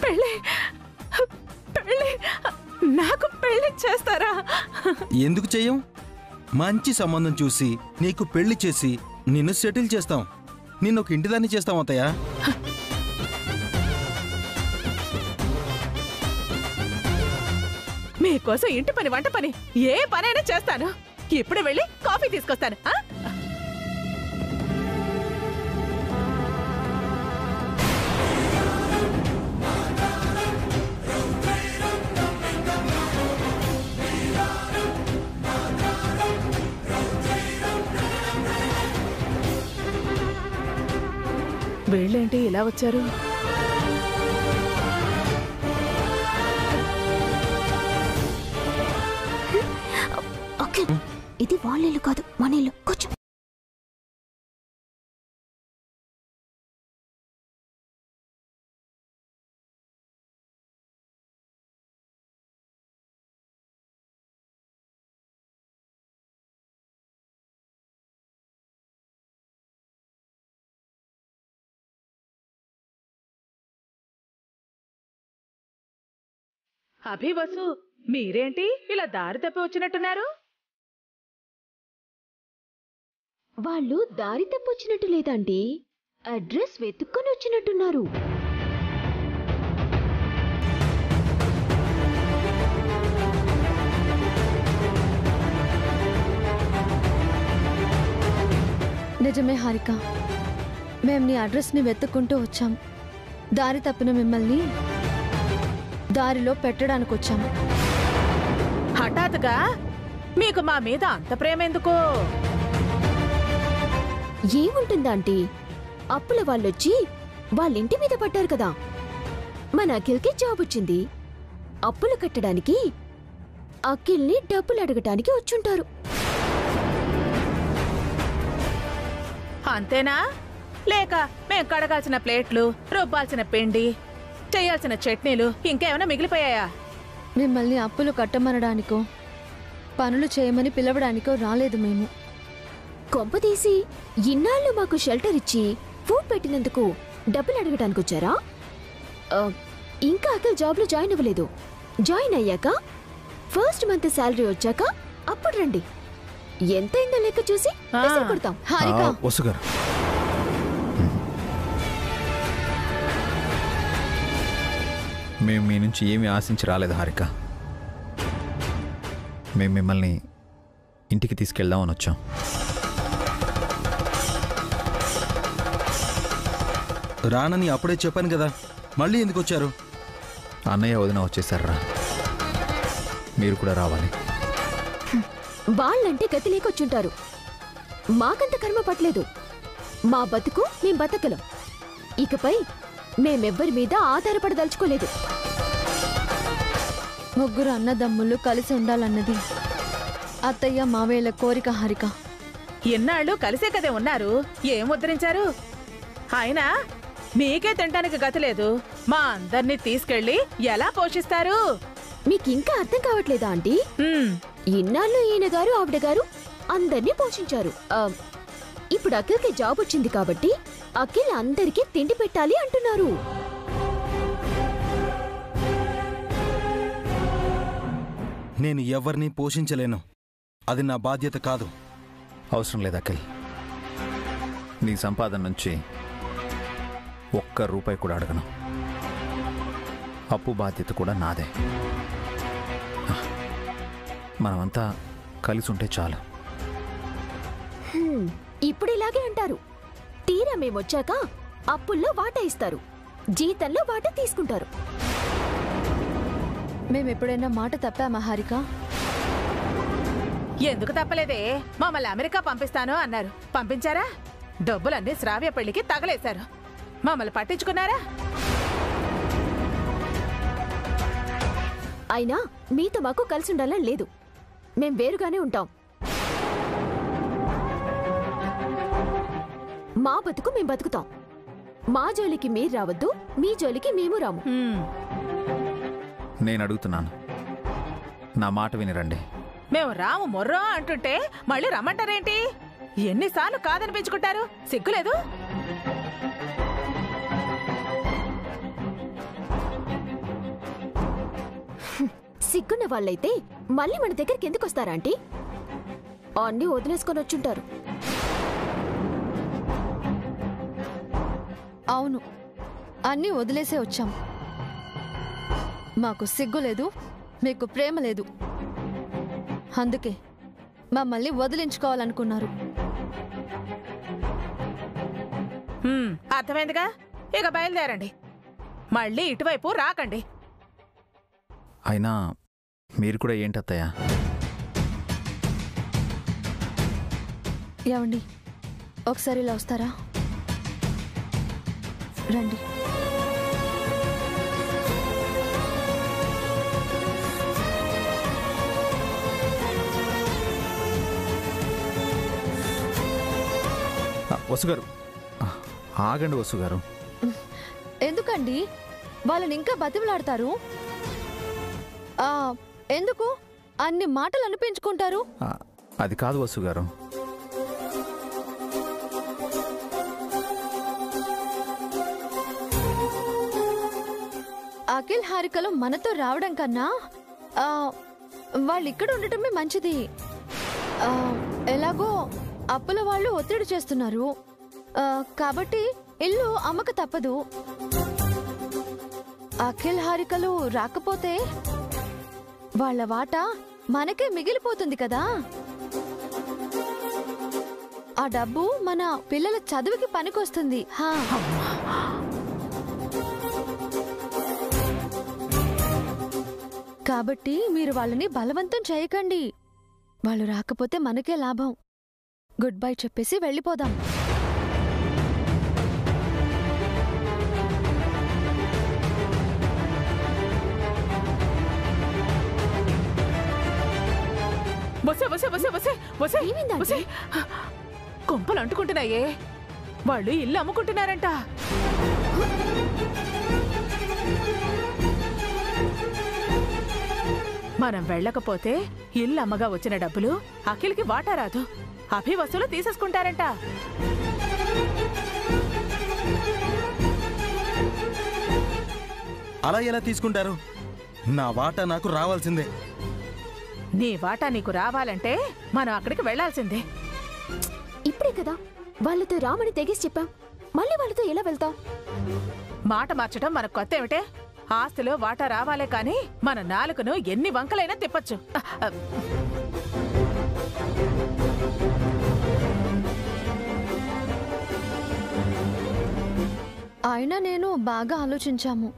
పెళ్ళి పెళ్ళి నాకు పెళ్లి చేస్తారా? ఎందుకు చెయ్యం? మంచి సంబంధం చూసి నీకు పెళ్లి చేసి నిన్ను సెటిల్ చేస్తాం. నిన్ను ఒక ఇంటిదాన్ని చేస్తాం అత్తయ్య. మీకోసం ఇంటి పని వంట పని ఏ పనైనా చేస్తాను. ఇప్పుడు వెళ్ళి కాఫీ తీసుకొస్తాను. వీళ్ళేంటి ఇలా వచ్చారు? ఇది వాళ్ళ ఇల్లు కాదు, మన ఇల్లు. కూర్చో. అభివసు, మీరేంటి ఇలా దారి తప్పి వచ్చినట్టున్నారు? వాళ్ళు దారి తప్పొచ్చినట్టు లేదండి, అడ్రస్ వెతుక్కొని వచ్చినట్టున్నారు. నిజమే హారిక, మేం నీ అడ్రస్ ని వెతుక్కుంటూ వచ్చాం. దారి తప్పిన మిమ్మల్ని దారిలో పెట్టడానికి వచ్చాము. హఠాత్తుగా మీకు మా మీద అంత ప్రేమ ఎందుకో? ఏముంటుందాంటీ, అప్పుల వాళ్ళొచ్చి వాళ్ళింటి మీద పడ్డారు కదా. మన అఖిల్కి జాబ్ వచ్చింది. అప్పులు కట్టడానికి అఖిల్ని డబ్బులు అడగటానికి వచ్చుంటారు. అంతేనా? లేక మేం కడగాల్సిన ప్లేట్లు, రుబ్బాల్సిన పిండి, చేయాల్సిన చట్నీలు ఇంకేమైనా మిగిలిపోయాయా? మిమ్మల్ని అప్పులు కట్టమనడానికో పనులు చేయమని పిలవడానికో రాలేదు మేము. కొంపదీసి ఇన్నాళ్ళు మాకు షెల్టర్ ఇచ్చి ఫుడ్ పెట్టినందుకు డబ్బులు అడగటానికి వచ్చారా? ఇంకా అఖిల్ జాబ్లో జాయిన్ అవ్వలేదు. జాయిన్ అయ్యాక ఫస్ట్ మంత్ శాలరీ వచ్చాక అప్పుడు రండి. ఎంతైందో లెక్క చూసి కొడతాం. హారిక, మేము మీ నుంచి ఏమీ ఆశించి రాలేదు హారిక. మేము మిమ్మల్ని ఇంటికి తీసుకెళ్దామని వచ్చాం. రానని అప్పుడే చెప్పాను కదా, మళ్ళీ ఎందుకు వచ్చారు? అన్నయ్య వదిన వచ్చేసారా, మీరు కూడా రావాలి. వాళ్ళంటే గతి లేకొచ్చుంటారు. మాకంత కర్మ పట్టలేదు. మా బతుకు మేం బతకలం. ఇకపై మేమెవ్వరి మీద ఆధారపడదలుచుకోలేదు. ముగ్గురు అన్నదమ్ముళ్ళు కలిసి ఉండాలన్నది అత్తయ్య మావేళ్ల కోరిక హారిక. ఎన్నాళ్ళు కలిసే కదే ఉన్నారు, ఏం ఉద్ధరించారు? అయినా మీకే తినడానికి గతి లేదు, మా అందర్నీ తీసుకెళ్లి ఎలా పోషిస్తారు? మీకింకా అర్థం కావట్లేదా ఆంటీ? ఇన్నాళ్ళు ఈయన గారు ఆవిడ గారు అందర్నీ పోషించారు. ఇప్పుడు అఖిల్కి జాబ్ వచ్చింది కాబట్టి అఖిల్ అందరికీ తిండి పెట్టాలి అంటున్నారు. నేను ఎవరిని పోషించలేను, అది నా బాధ్యత కాదు. అవసరం లేదు అఖిల్, నీ సంపాదన నుంచి ఒక్క రూపాయి కూడా అడగను. అప్పు బాధ్యత కూడా నాదే. మనమంతా కలిసి ఉంటే చాలు. ఇప్పుడు ఇలాగే అంటారు. తీరా మేమొచ్చాక అప్పుల్లో వాటా ఇస్తారు, జీతంలో వాటా తీసుకుంటారు. మేమెప్పుడైనా మాట తప్పామా హారిక? ఎందుకు తప్పలేదే? మమ్మల్ని అమెరికా పంపిస్తాను అన్నారు, పంపించారా? డబ్బులన్నీ శ్రావ్య పెళ్లికి తగలేశారు, మమ్మల్ని పట్టించుకున్నారా? అయినా మీతో మాకు కలిసి ఉండాలని లేదు, మేం వేరుగానే ఉంటాం. మా బతుకు మేం బతుకుతాం. మా జోలికి మీరు రావద్దు, మీ జోలికి మేము రాము. నేను అడుగుతున్నాను, నా మాట వినిరండి. మేము రాము మొర్రో అంటుంటే మళ్ళీ రమ్మంటారేంటి? ఎన్నిసార్లు కాదనిపించుకుంటారు, సిగ్గులేదు? సిగ్గున్న వాళ్ళైతే మళ్ళీ మన దగ్గరికి ఎందుకు వస్తారా ఆంటీ? అన్నీ వదిలేసుకొని వచ్చుంటారు. అవును, అన్నీ వదిలేసే వచ్చాం. మాకు సిగ్గు లేదు, మీకు ప్రేమ లేదు. అందుకే మమ్మల్ని వదిలించుకోవాలనుకున్నారు. అర్థమైందిగా, ఇక బయలుదేరండి. మళ్ళీ ఇటువైపు రాకండి. అయినా మీరు కూడా ఏంటత్తయ్య? ఏమండి, ఒకసారి ఇలా వస్తారా? రండి. వసు గారు, ఆగండి వసు గారు. ఎందుకండి వాళ్ళని ఇంకా బతిమలాడతారు? ఎందుకు అన్ని మాటలు అనిపించుకుంటారు? అది కాదు వసు గారు. అఖిల్ హారికలు మనతో రావడం కన్నా వాళ్ళు ఇక్కడ ఉండటమే మంచిది. ఎలాగో అప్పుల వాళ్ళు ఒత్తిడి చేస్తున్నారు కాబట్టి ఇల్లు అమ్మక తప్పదు. అఖిల్ హారికలు రాకపోతే వాళ్ళ వాటా మనకే మిగిలిపోతుంది కదా. ఆ డబ్బు మన పిల్లల చదువుకి పనికొస్తుంది. కాబట్టి మీరు వాళ్ళని బలవంతం చేయకండి. వాళ్ళు రాకపోతే మనకే లాభం. గుడ్ బై చెప్పేసి వెళ్ళిపోదాం. కొంపలు అంటుకుంటున్నాయే, వాళ్ళు ఇల్లు అమ్ముకుంటున్నారంట. మనం వెళ్ళకపోతే ఇల్లు అమ్మగా వచ్చిన డబ్బులు అఖిల్కి వాటా రాదు, అభి వసూలు తీసేసుకుంటారంట. అలా ఎలా తీసుకుంటారు? నా వాటా నాకు రావాల్సిందే. నీ వాటా నీకు రావాలంటే మనం అక్కడికి వెళ్లాల్సిందే. ఇప్పుడే కదా వాళ్ళతో రామని తెగేసి చెప్పాం, మళ్ళీ వాళ్ళతో ఎలా వెళ్తాం? మాట మార్చడం మనకు కొత్త ఏమిటే? ఆస్తిలో వాటా రావాలే కాని మన నాలుకను ఎన్ని వంకలైనా తిప్పచ్చు. అయినా నేను బాగా ఆలోచించాము.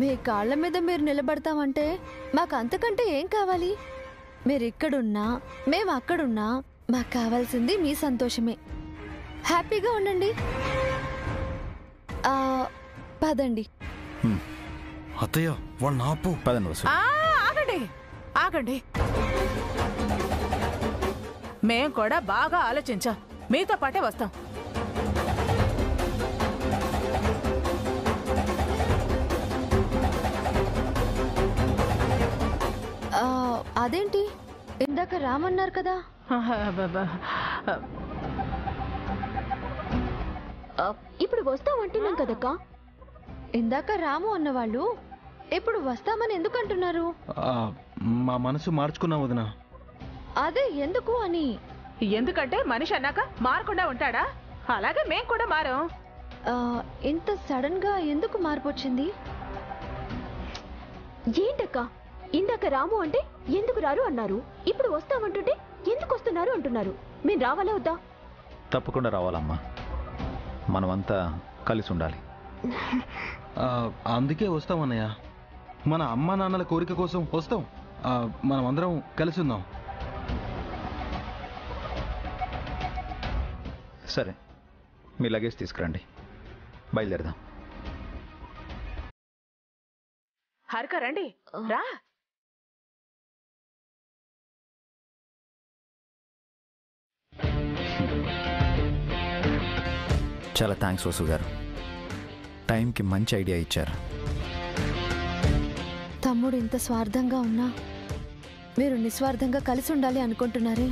మీ కాళ్ల మీద మీరు నిలబడతామంటే మాకు అంతకంటే ఏం కావాలి? మీరు ఇక్కడున్నా మేము అక్కడున్నా మాకు కావాల్సింది మీ సంతోషమే. హ్యాపీగా ఉండండి. పదండి. అత్తయ్య వాళ్ళ ఆపు. పదండి వసు. ఆగండి ఆగండి, మేం కూడా బాగా ఆలోచించాం, మీతో పాటే వస్తాం. అదేంటి, ఇందాక రామన్నారు కదా? ఇప్పుడు వస్తామంటున్నాం కదక్కా. ఇందాక రాము అన్నవాళ్ళు ఇప్పుడు వస్తామని ఎందుకు అంటున్నారు? మా మనసు మార్చుకున్నా వదినా. అదే ఎందుకు అని. ఎందుకంటే మనిషి అన్నాక మారకుండా ఉంటాడా? అలాగే మేం కూడా మారాం. ఇంత సడన్ గా ఎందుకు మార్పు వచ్చింది? ఏంటక్కా, ఇందాక రాము అంటే ఎందుకు రారు అన్నారు, ఇప్పుడు వస్తామంటుంటే ఎందుకు వస్తున్నారు అంటున్నారు. మేము రావాలా వద్దా? తప్పకుండా రావాలమ్మా, మనమంతా కలిసి ఉండాలి. అందుకే వస్తామన్నయ్య. మన అమ్మా నాన్నల కోరిక కోసం వస్తాం. మనం అందరం కలిసి ఉందాం. సరే, మీ లగేజ్ తీసుకురండి, బయలుదేరదాం. హరిక రండి, రా. చాలా థ్యాంక్స్ వసు గారు, టైంకి మంచి ఐడియా ఇచ్చారు. తమ్ముడు ఇంత స్వార్థంగా ఉన్నా మీరు నిస్వార్థంగా కలిసి ఉండాలి అనుకుంటున్నారే,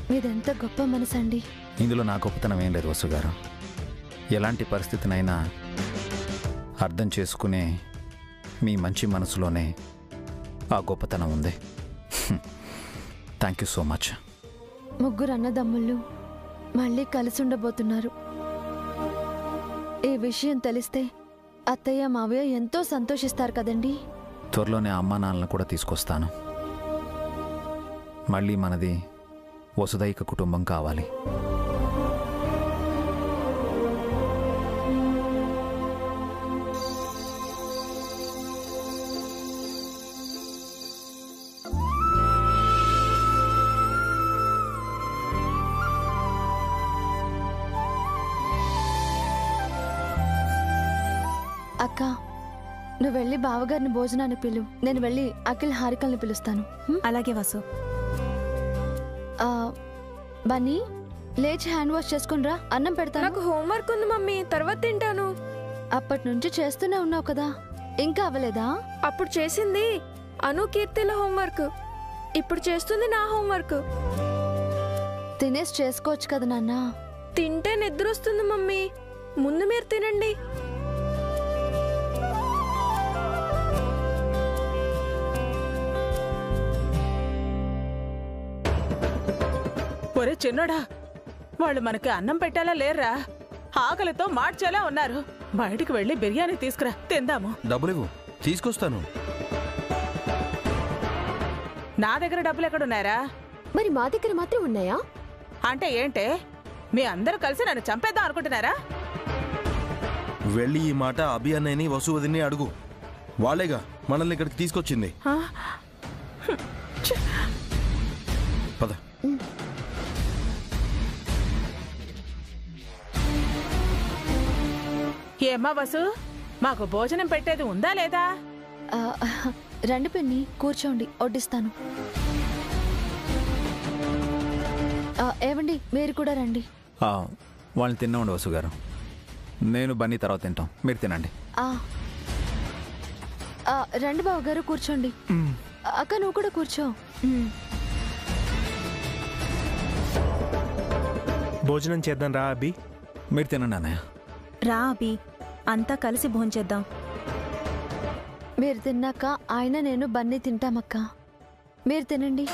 మీదెంత గొప్ప మనసండి. ఇందులో నా గొప్పతనం ఏం లేదు వసు గారు. ఎలాంటి పరిస్థితినైనా అర్థం చేసుకునే మీ మంచి మనసులోనే ఆ గొప్పతనం ఉంది. Thank you so much. ముగ్గురు అన్నదమ్ముళ్ళు మళ్ళీ కలిసి ఉండబోతున్నారు. ఈ విషయం తెలిస్తే అత్తయ్య మావయ్య ఎంతో సంతోషిస్తారు కదండి. త్వరలోనే అమ్మా నాన్నలను కూడా తీసుకొస్తాను. మళ్ళీ మనది వసుదైక కుటుంబం కావాలి. అక్క, నువ్వు వెళ్ళి బావగారిని భోజనానికి పిలు. నేను వెళ్ళి అఖిల్ హారికల్ని పిలుస్తాను. అలాగే వాసు. బన్నీ, లేచి హ్యాండ్ వాష్ చేసుకునిరా, అన్నం పెడతాను. నాకు హోంవర్క్ ఉంది మమ్మీ, తర్వాత తింటాను. అప్పటి నుంచి చేస్తూనే ఉన్నావు కదా, ఇంకా అవ్వలేదా? అప్పుడు చేసింది అను కీర్తిల హోంవర్క్, ఇప్పుడు చేస్తుంది నా హోంవర్క్. తినేసి చేసుకోవచ్చు కదా నాన్న. తింటే నిద్ర వస్తుంది మమ్మీ, ముందు మీరు తినండి. ఒరే చిన్నోడా, వాళ్ళు మనకి అన్నం పెట్టేలా లేర్రా, ఆకలితో మార్చేలా ఉన్నారు. బయటికి వెళ్ళి బిర్యానీ తీసుకురా, తిందాము. డబ్బులివ్వు, తీసుకొస్తాను. నా దగ్గర డబ్బులు ఎక్కడున్నారా? మరి మా దగ్గర మాత్రం ఉన్నాయా? అంటే ఏంటే, మీ అందరూ కలిసి నన్ను చంపేద్దాం అనుకుంటున్నారా? వెళ్ళి ఈ మాట అభి అన్నయ్యని వసువదిని అడుగు. వాళ్ళేగా మనల్ని ఇక్కడికి తీసుకొచ్చింది. పద. ఏమ్మా వసు, మాకు భోజనం పెట్టేది ఉందా లేదా? రండి పిన్ని, కూర్చోండి, వడ్డిస్తాను. ఏవండి, మీరు కూడా రండి. వాళ్ళని తిన్నామండి వసు గారు. నేను బన్నీ తర్వాత తింటాం, మీరు తినండి. రండి బావగారు, కూర్చోండి. అక్క, నువ్వు కూడా కూర్చో. భోజనం చేద్దాం రా అభి. మీరు తినండి అన్నయ్య. రా అభి, అంతా కలిసి భోంచేద్దాం. మీరు తిన్నాక ఆయన నేను బన్నీ తింటామక్క. మీరు తినండి.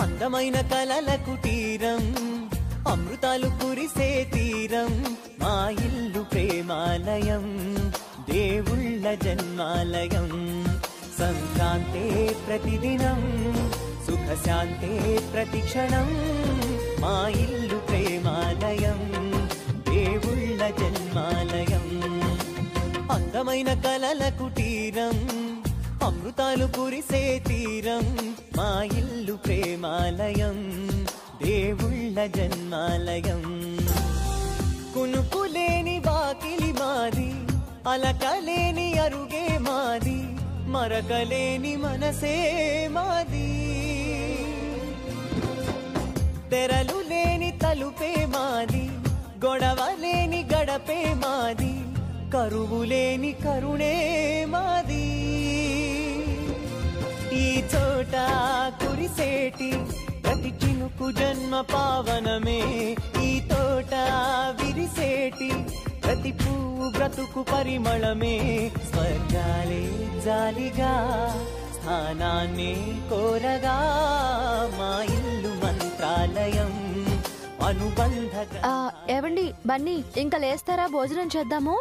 అందమైన కలల కుటీరం, అమృతాలు కురిసే తీరం, మా ఇల్లు ప్రేమాలయం, దేవుళ్ళ జన్మాలయం. సంక్రాంతే ప్రతిదినం, సుఖశాంతే ప్రతిక్షణం, మా ఇల్లు ప్రేమాలయం, దేవుళ్ళ జన్మాలయం. అందమైన కలల కుటీరం, అమృతాలు కురిసే తీరం, మా ఇల్లు ప్రేమాలయం, దేవుళ్ళ జన్మాలయం. కునుకులేని వాకిలి మాది, అలకలేని అరుగే మాది, మరకలేని మనసే మాది. తెరలు లేని తలుపే మాది, గొడవలేని గడపే మాది, కరువులేని కరుణే మాది. ఈ చోట కురిసేటి ప్రతి చినుకు జన్మ పావనమే, ఈ తోట విరిసేటి ప్రతి పువ్వు బ్రతుకు పరిమళమే. స్వర్గాలే జాలిగా స్థానాన్ని కోరగా, మా ఇల్లు మంత్రాలయం, అనుబంధ. ఏవండి, బన్నీ, ఇంకా లేస్తారా? భోజనం చేద్దాము.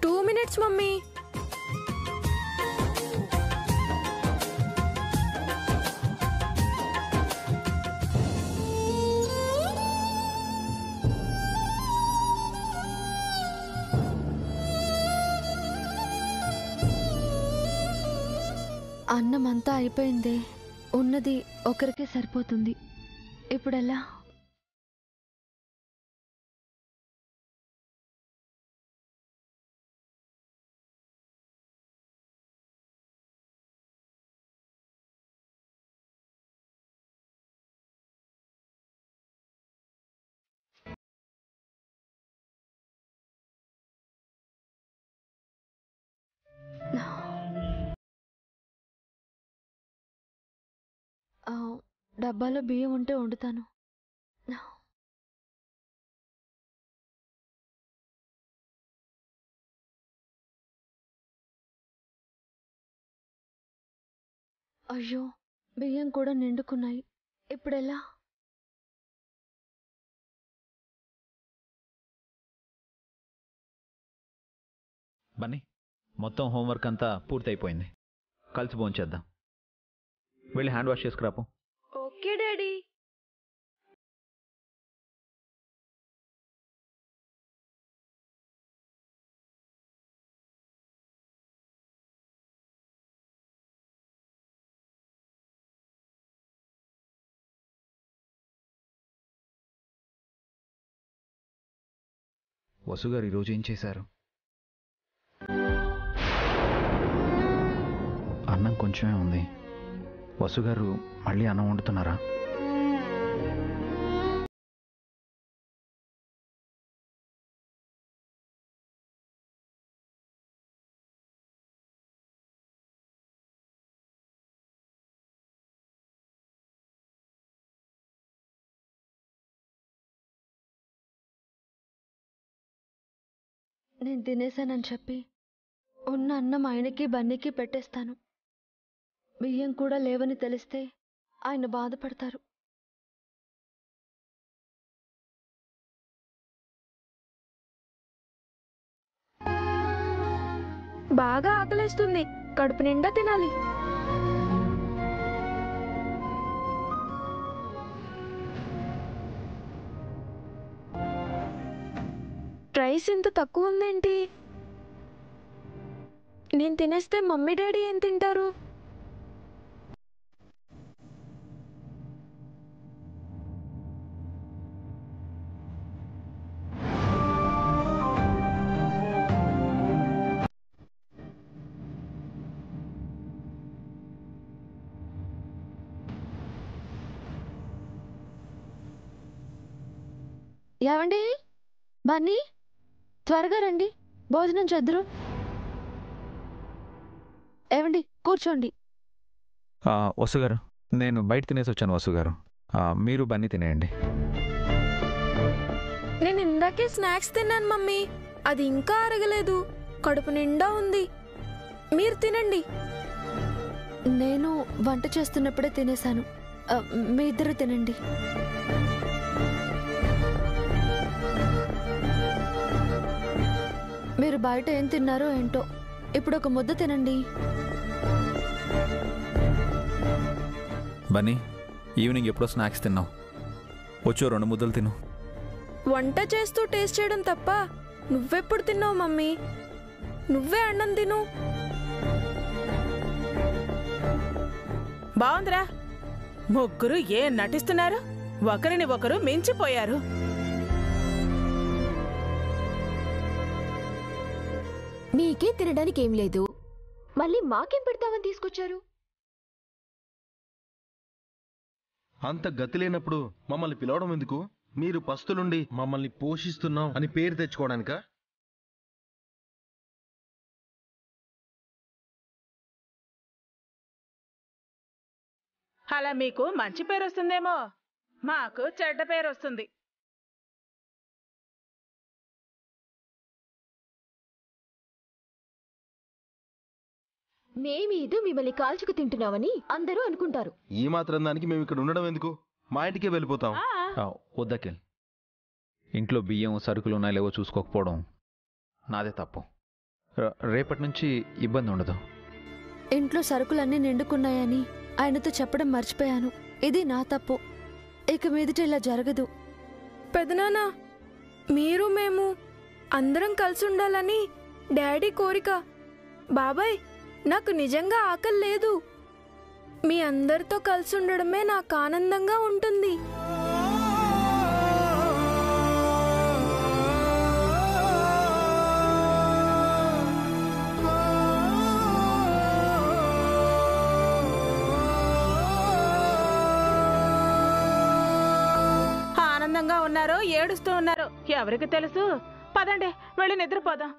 2 minutes మమ్మీ. అన్నం అంతా అయిపోయింది, ఉన్నది ఒకరికే సరిపోతుంది. ఇప్పుడెలా? డబ్బాలో బియ్యం ఉంటే వండుతాను. అయ్యో, బియ్యం కూడా నిండుకున్నాయి. ఇప్పుడెలా? బన్నీ, మొత్తం హోంవర్క్ అంతా పూర్తయిపోయింది. కలిసి భోంచేద్దాం. వెళ్ళి హ్యాండ్ వాష్ చేసుకురాపు. Okay daddy. వసుగారు ఈరోజు ఏం చేశారు? అన్నం కొంచెమే ఉంది. వసుగారు మళ్ళీ అన్నం వండుతున్నారా? నేను తినేశానని చెప్పి ఉన్న అన్నం ఆయనకి బన్నీకి పెట్టేస్తాను. బియ్యం కూడా లేవని తెలిస్తే ఆయన బాధపడతారు. బాగా ఆకలేస్తుంది, కడుపు నిండా తినాలి. రైస్ ఇంత తక్కువ ఉందేంటి? నేను తినేస్తే మమ్మీ డాడీ ఏం తింటారు? ఏవండి, బన్నీ త్వరగా రండి, భోజనం చేద్దురు. ఏవండి, కూర్చోండి. వసుగారు, నేను బయట తినేసి వచ్చాను. వసుగారు, మీరు బన్నీ తినేయండి. నేను ఇందాకే స్నాక్స్ తిన్నాను మమ్మీ, అది ఇంకా అరగలేదు, కడుపు నిండా ఉంది. మీరు తినండి. నేను వంట చేస్తున్నప్పుడే తినేశాను. మీ ఇద్దరు తినండి. మీరు బయట ఏం తిన్నారో ఏంటో, ఇప్పుడు ఒక ముద్ద తినండి. బన్నీ, ఈవినింగ్ ఎప్పుడో స్నాక్స్ తిన్నావు, వచ్చో 2 ముద్దలు తిను. వంట చేస్తూ టేస్ట్ చేయడం తప్ప నువ్వెప్పుడు తిన్నావు మమ్మీ? నువ్వే అన్నం తిను. బాగుందిరా, ముగ్గురు ఏం నటిస్తున్నారు, ఒకరిని ఒకరు మించిపోయారు. మీకే తినడానికి ఏం లేదు, మళ్ళీ మాకేం పెడతామని తీసుకొచ్చారు? అంత గతి లేనప్పుడు మమ్మల్ని పిలవడం ఎందుకు? మీరు పస్తులుండి మమ్మల్ని పోషిస్తున్నాం అని పేరు తెచ్చుకోవడానికా? అలా మీకు మంచి పేరు వస్తుందేమో, మాకు చెడ్డ పేరు వస్తుంది. మేమేదో మిమ్మల్ని కాల్చుకు తింటున్నామని అందరూ అనుకుంటారు. ఈ మాత్రం దానికి మేము ఇక్కడ ఉండడం ఎందుకు? మా ఇంటికే వెళ్ళిపోతాం. వద్దకిల్, ఇంట్లో బియ్యం సరుకులు ఉన్నాయో లేవో చూసుకోకపోవడం నాదే తప్పు. రేపటి నుంచి ఇబ్బంది ఉండదు. ఇంట్లో సరుకులన్నీ నిండుకున్నాయని ఆయనతో చెప్పడం మర్చిపోయాను. ఇది నా తప్పు. ఇక మీదట ఇలా జరగదు. పెదనాన్న, మీరు మేము అందరం కలిసి ఉండాలని డాడీ కోరిక. బాబాయ్, నాకు నిజంగా ఆకలి లేదు. మీ అందరితో కలిసి ఉండడమే నాకు ఆనందంగా ఉంటుంది. ఆనందంగా ఉన్నారో ఏడుస్తూ ఉన్నారో ఎవరికి తెలుసు? పదండి, వెళ్ళి నిద్రపోదాం.